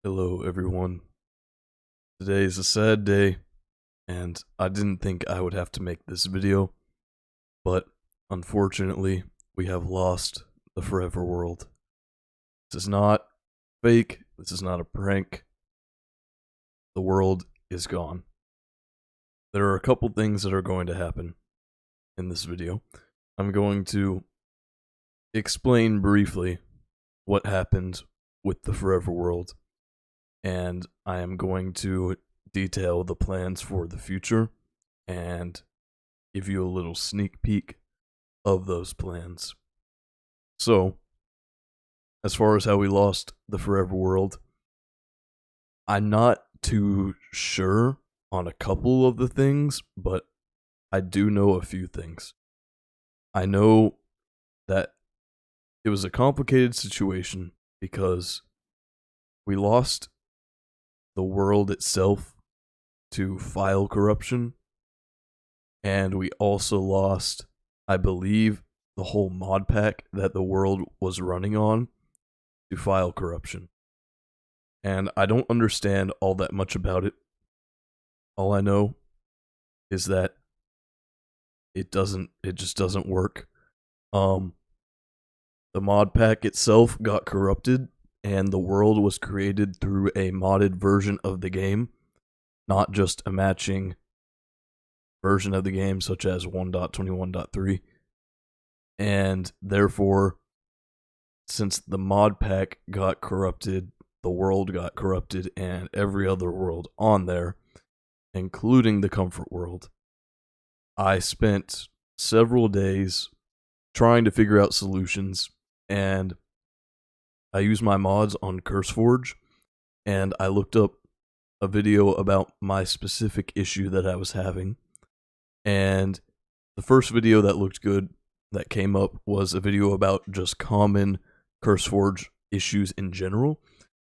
Hello, everyone. Today is a sad day, and I didn't think I would have to make this video, but unfortunately, we have lost the Forever World. This is not fake, this is not a prank. The world is gone. There are a couple things that are going to happen in this video. I'm going to explain briefly what happened with the Forever World, and I am going to detail the plans for the future and give you a little sneak peek of those plans. So, as far as how we lost the Forever World, I'm not too sure on a couple of the things, but I do know a few things. I know that it was a complicated situation because we lost the world itself to file corruption, and we also lost, I believe, the whole mod pack that the world was running on to file corruption. And I don't understand all that much about it. All I know is that it just doesn't work. The mod pack itself got corrupted, and the world was created through a modded version of the game, not just a matching version of the game such as 1.21.3. And therefore, since the mod pack got corrupted, the world got corrupted, and every other world on there, including the Comfort World. I spent several days trying to figure out solutions, and I used my mods on CurseForge, and I looked up a video about my specific issue that I was having, and the first video that looked good that came up was a video about just common CurseForge issues in general.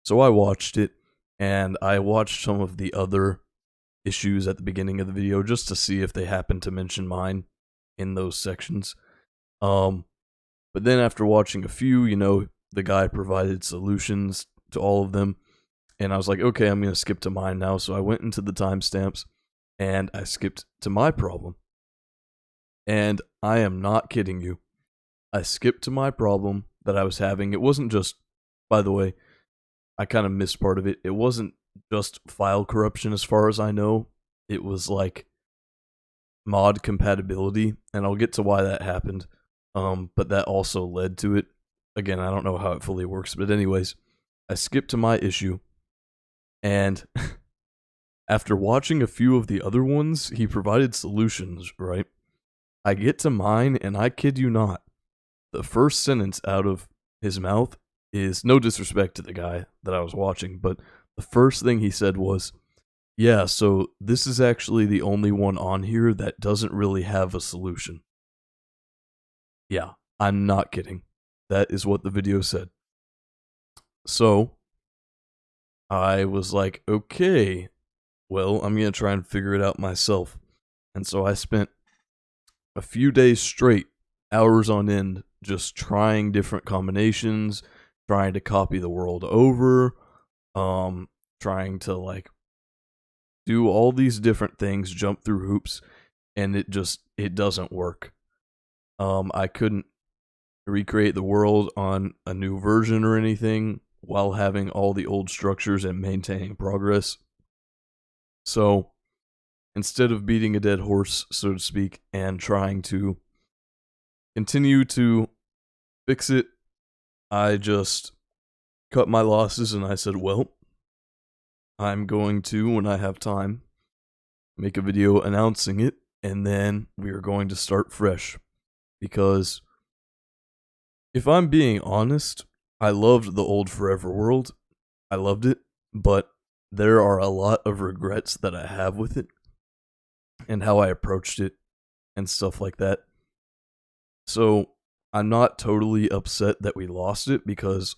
So I watched it, and I watched some of the other issues at the beginning of the video just to see if they happened to mention mine in those sections. But then after watching a few, the guy provided solutions to all of them, and I was like, okay, I'm going to skip to mine now. So I went into the timestamps, and I skipped to my problem. And I am not kidding you. I skipped to my problem that I was having. It wasn't just, by the way, I kind of missed part of it. It wasn't just file corruption as far as I know. It was like mod compatibility, and I'll get to why that happened. But that also led to it. Again, I don't know how it fully works, but anyways, I skipped to my issue, and after watching a few of the other ones, he provided solutions, right? I get to mine, and I kid you not, the first sentence out of his mouth is, no disrespect to the guy that I was watching, but the first thing he said was, yeah, so this is actually the only one on here that doesn't really have a solution. Yeah, I'm not kidding. That is what the video said. So I was like, okay, well, I'm going to try and figure it out myself. And so I spent a few days straight, hours on end, just trying different combinations, trying to copy the world over, trying to do all these different things, jump through hoops, and it doesn't work. I couldn't recreate the world on a new version or anything while having all the old structures and maintaining progress. So instead of beating a dead horse, so to speak, and trying to continue to fix it, I just cut my losses and I said, well, I'm going to, when I have time, make a video announcing it, and then we are going to start fresh. Because if I'm being honest, I loved the old Forever World. I loved it, but there are a lot of regrets that I have with it and how I approached it and stuff like that. So I'm not totally upset that we lost it, because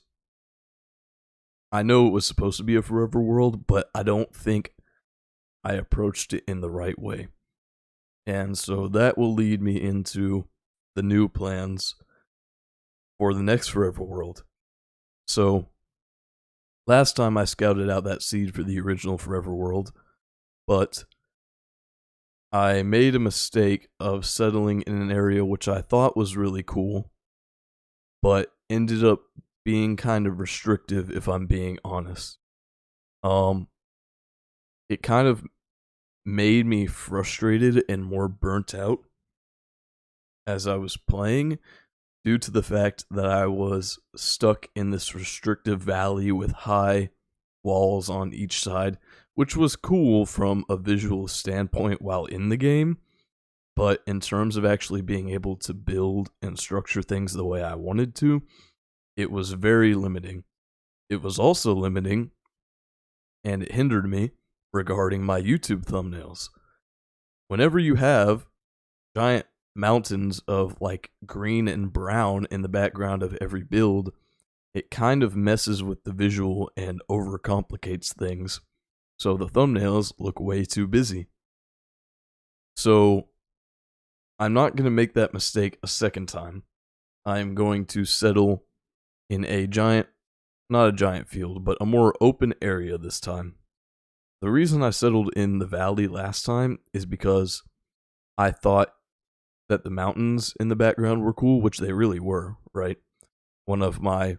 I know it was supposed to be a Forever World, but I don't think I approached it in the right way. And so that will lead me into the new plans for the next Forever World. So last time I scouted out that seed for the original Forever World, but I made a mistake of settling in an area which I thought was really cool, but ended up being kind of restrictive, if I'm being honest. It kind of made me frustrated and more burnt out as I was playing, due to the fact that I was stuck in this restrictive valley with high walls on each side, which was cool from a visual standpoint while in the game, but in terms of actually being able to build and structure things the way I wanted to, it was very limiting. It was also limiting, and it hindered me regarding my YouTube thumbnails. Whenever you have giant mountains of like green and brown in the background of every build, it kind of messes with the visual and overcomplicates things, so the thumbnails look way too busy. So I'm not going to make that mistake a second time. I'm going to settle in a giant, not a giant field, but a more open area this time. The reason I settled in the valley last time is because I thought that the mountains in the background were cool, which they really were, right? One of my,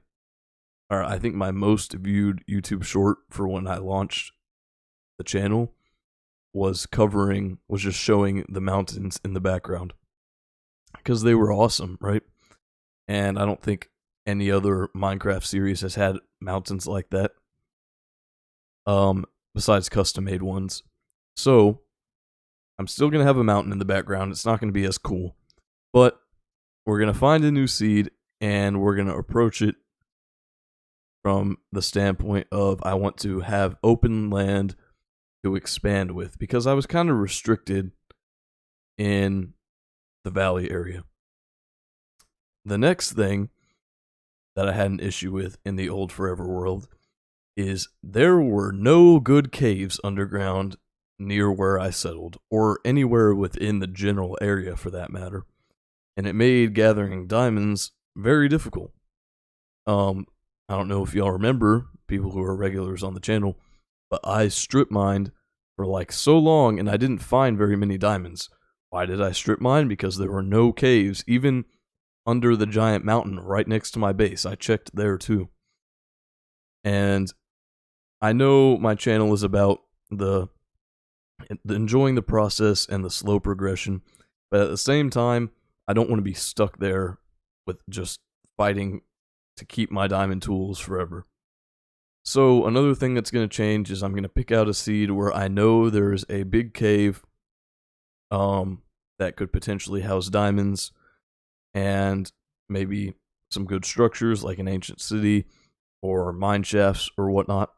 or I think my most viewed YouTube short for when I launched the channel was just showing the mountains in the background, because they were awesome, right? And I don't think any other Minecraft series has had mountains like that, besides custom made ones. So I'm still going to have a mountain in the background. It's not going to be as cool, but we're going to find a new seed and we're going to approach it from the standpoint of I want to have open land to expand with, because I was kind of restricted in the valley area. The next thing that I had an issue with in the old Forever World is there were no good caves underground near where I settled, or anywhere within the general area for that matter, and it made gathering diamonds very difficult. I don't know if y'all remember, people who are regulars on the channel, but I strip mined for like so long and I didn't find very many diamonds. Why did I strip mine? Because there were no caves, even under the giant mountain right next to my base. I checked there too. And I know my channel is about the enjoying the process and the slow progression, but at the same time, I don't want to be stuck there with just fighting to keep my diamond tools forever. So another thing that's going to change is I'm going to pick out a seed where I know there's a big cave that could potentially house diamonds, and maybe some good structures like an ancient city or mine shafts or whatnot,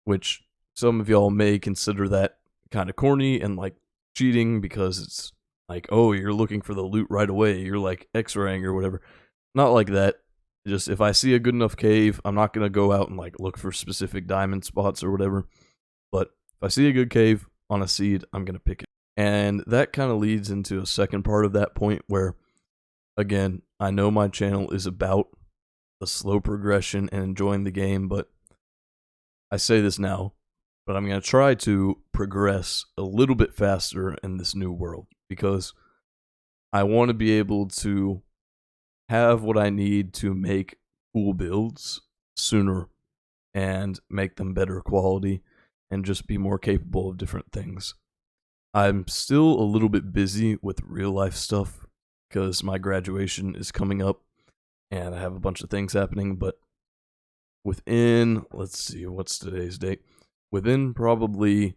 which some of y'all may consider that kind of corny and like cheating, because it's like, oh, you're looking for the loot right away, you're like X-raying or whatever. Not like that. Just if I see a good enough cave, I'm not going to go out and like look for specific diamond spots or whatever, but if I see a good cave on a seed, I'm going to pick it. And that kind of leads into a second part of that point where, again, I know my channel is about the slow progression and enjoying the game, but I say this now, but I'm going to try to progress a little bit faster in this new world, because I want to be able to have what I need to make cool builds sooner and make them better quality and just be more capable of different things. I'm still a little bit busy with real life stuff because my graduation is coming up and I have a bunch of things happening, but within, let's see, what's today's date? Within probably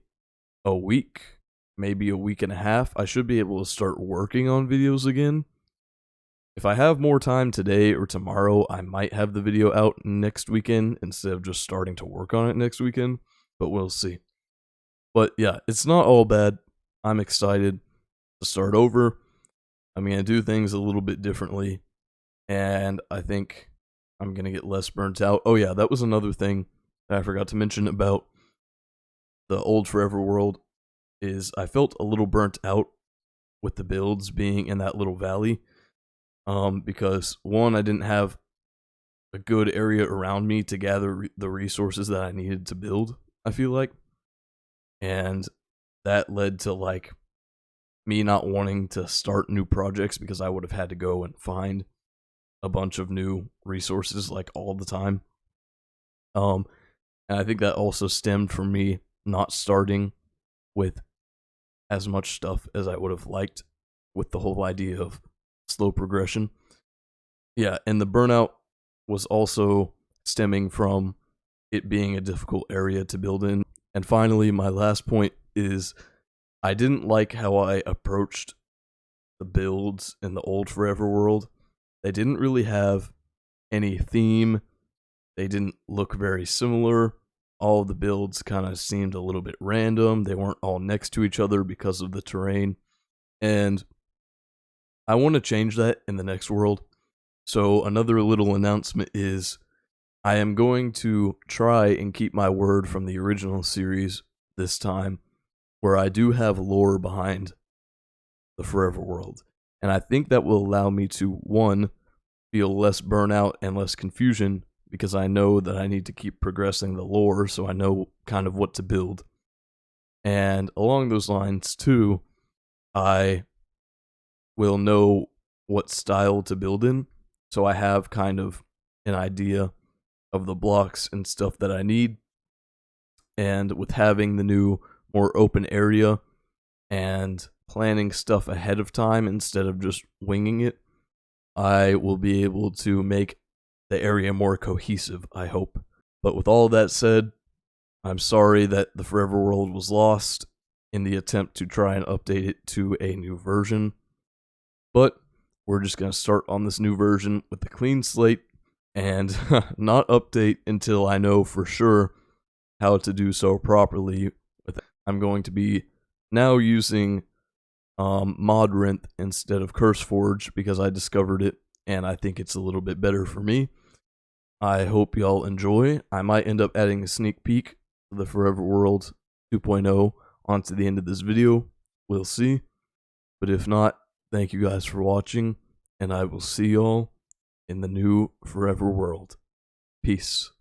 a week, maybe a week and a half, I should be able to start working on videos again. If I have more time today or tomorrow, I might have the video out next weekend instead of just starting to work on it next weekend, but we'll see. But yeah, it's not all bad. I'm excited to start over. I'm going to do things a little bit differently, and I think I'm going to get less burnt out. Oh yeah, that was another thing that I forgot to mention about the old Forever World, is I felt a little burnt out with the builds being in that little valley. Because one, I didn't have a good area around me to gather the resources that I needed to build, I feel like. And that led to like me not wanting to start new projects because I would have had to go and find a bunch of new resources like all the time. And I think that also stemmed from me not starting with as much stuff as I would have liked, with the whole idea of slow progression. Yeah, and the burnout was also stemming from it being a difficult area to build in. And finally, my last point is I didn't like how I approached the builds in the old Forever world. They didn't really have any theme. They didn't look very similar. All of the builds kind of seemed a little bit random. They weren't all next to each other because of the terrain. And I want to change that in the next world. So another little announcement is I am going to try and keep my word from the original series this time, where I do have lore behind the Forever world. And I think that will allow me to, one, feel less burnout and less confusion, because I know that I need to keep progressing the lore, so I know kind of what to build. And along those lines, too, I will know what style to build in, so I have kind of an idea of the blocks and stuff that I need. And with having the new, more open area and planning stuff ahead of time instead of just winging it, I will be able to make the area more cohesive, I hope. But with all that said, I'm sorry that the Forever world was lost in the attempt to try and update it to a new version. But we're just going to start on this new version with a clean slate and not update until I know for sure how to do so properly. I'm going to be now using Modrinth instead of CurseForge because I discovered it and I think it's a little bit better for me. I hope y'all enjoy. I might end up adding a sneak peek of the Forever World 2.0 onto the end of this video. We'll see. But if not, thank you guys for watching, and I will see y'all in the new Forever World. Peace.